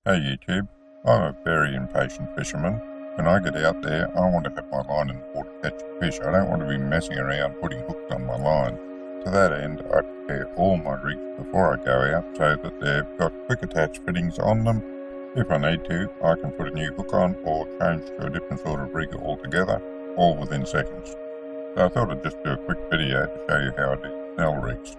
Hey YouTube, I'm a very impatient fisherman. When I get out there, I want to have my line in the water catching fish. I don't want to be messing around putting hooks on my line. To that end, I prepare all my rigs before I go out so that they've got quick attach fittings on them. If I need to, I can put a new hook on or change to a different sort of rig altogether, all within seconds. So I thought I'd just do a quick video to show you how I do snell rigs.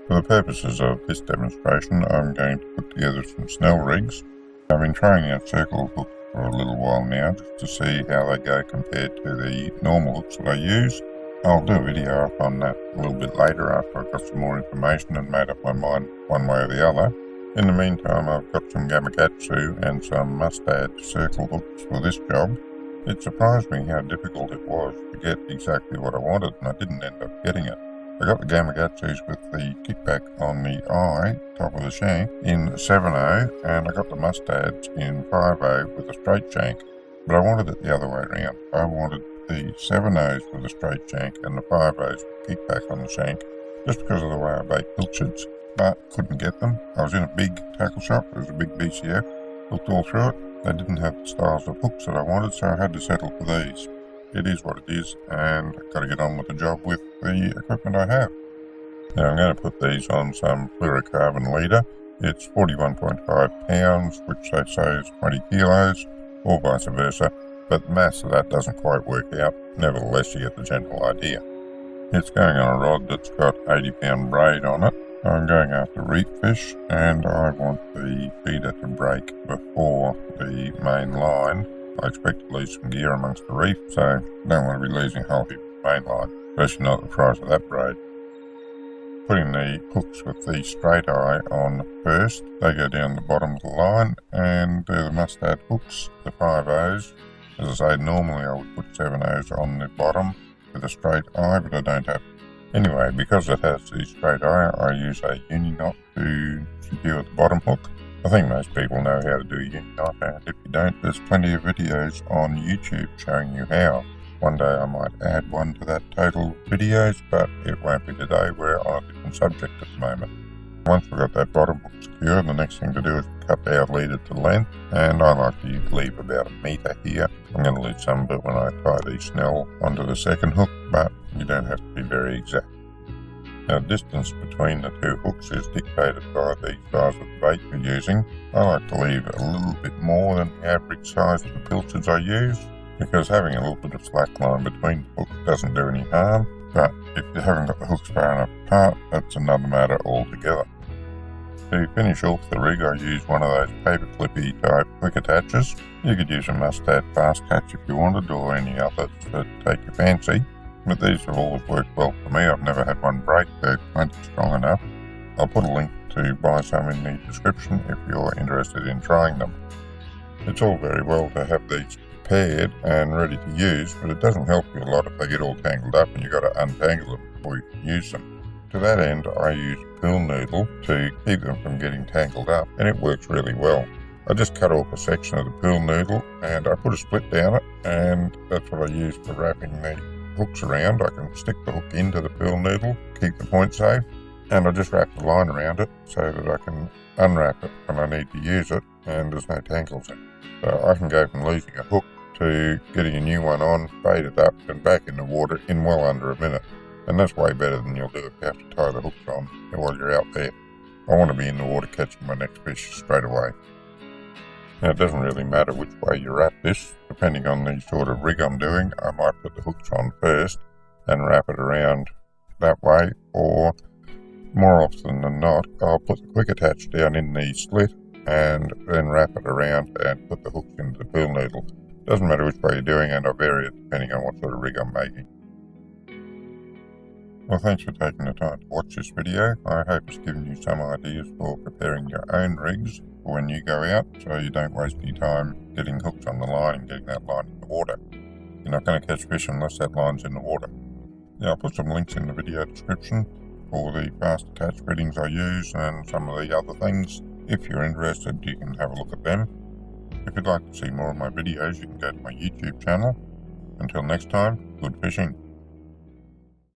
For the purposes of this demonstration, I'm going to put together some snell rigs. I've been trying out circle hooks for a little while now just to see how they go compared to the normal hooks that I use. I'll do a video up on that a little bit later after I've got some more information and made up my mind one way or the other. In the meantime, I've got some Gamagatsu and some Mustad circle hooks for this job. It surprised me how difficult it was to get exactly what I wanted, and I didn't end up getting it. I got the Gamagatsus with the kickback on the eye, top of the shank, in 7/0, and I got the Mustads in 5/0 with a straight shank. But I wanted it the other way around. I wanted the 7/0s with a straight shank and the 5/0s with kickback on the shank, just because of the way I bait pilchards, but couldn't get them. I was in a big tackle shop, it was a big BCF, looked all through it. They didn't have the styles of hooks that I wanted, so I had to settle for these. It is what it is, and I've got to get on with the job with the equipment I have. Now I'm going to put these on some fluorocarbon leader. It's 41.5 pounds, which they say is 20 kilos, or vice versa, but the mass of that doesn't quite work out. Nevertheless, you get the general idea. It's going on a rod that's got 80-pound braid on it. I'm going after reef fish, and I want the feeder to break before the main line. I expect to lose some gear amongst the reef, so I don't want to be losing a whole heap of main line, especially not at the price of that braid. Putting the hooks with the straight eye on first, they go down the bottom of the line, and they're the Mustad hooks, the 5/0s. As I say, normally I would put 7/0s on the bottom with a straight eye, but I don't have. Anyway, because it has the straight eye, I use a uni knot to secure the bottom hook. I think most people know how to do a uni knot, and if you don't, there's plenty of videos on YouTube showing you how. One day I might add one to that total videos, but it won't be today. We're on a different subject at the moment. Once we've got that bottom hook secure, the next thing to do is cut our leader to length, and I like to leave about 1 metre here. I'm going to leave some of it when I tie the snell onto the second hook, but you don't have to be very exact. Now, the distance between the two hooks is dictated by the size of the bait you're using. I like to leave a little bit more than the average size of the pilchards I use, because having a little bit of slack line between the hooks doesn't do any harm, but if you haven't got the hooks far enough apart, that's another matter altogether. To finish off the rig, I use one of those paper clippy type quick attaches. You could use a Mustad Fastach if you wanted, or any others that take your fancy. But these have always worked well for me. I've never had one break. They're plenty strong enough. I'll put a link to buy some in the description if you're interested in trying them. It's all very well to have these prepared and ready to use, but it doesn't help you a lot if they get all tangled up and you've got to untangle them before you can use them. To that end, I use pool noodle to keep them from getting tangled up, and it works really well. I just cut off a section of the pool noodle and I put a split down it, and that's what I use for wrapping the hooks around. I can stick the hook into the pool noodle, keep the point safe, and I just wrap the line around it so that I can unwrap it when I need to use it and there's no tangles in it. So I can go from losing a hook to getting a new one on, bait it up and back in the water in well under a minute. And that's way better than you'll do if you have to tie the hooks on while you're out there. I want to be in the water catching my next fish straight away. Now, it doesn't really matter which way you wrap this. Depending on the sort of rig I'm doing, I might put the hooks on first and wrap it around that way, or more often than not, I'll put the quick attach down in the slit and then wrap it around and put the hooks into the pool noodle. Doesn't matter which way you're doing, and I vary it depending on what sort of rig I'm making. Well, thanks for taking the time to watch this video. I hope it's given you some ideas for preparing your own rigs for when you go out, so you don't waste any time getting hooks on the line and getting that line in the water. You're not going to catch fish unless that line's in the water. Now, I'll put some links in the video description for the fast attach fittings I use and some of the other things. If you're interested, you can have a look at them. If you'd like to see more of my videos, you can go to my YouTube channel. Until next time, good fishing.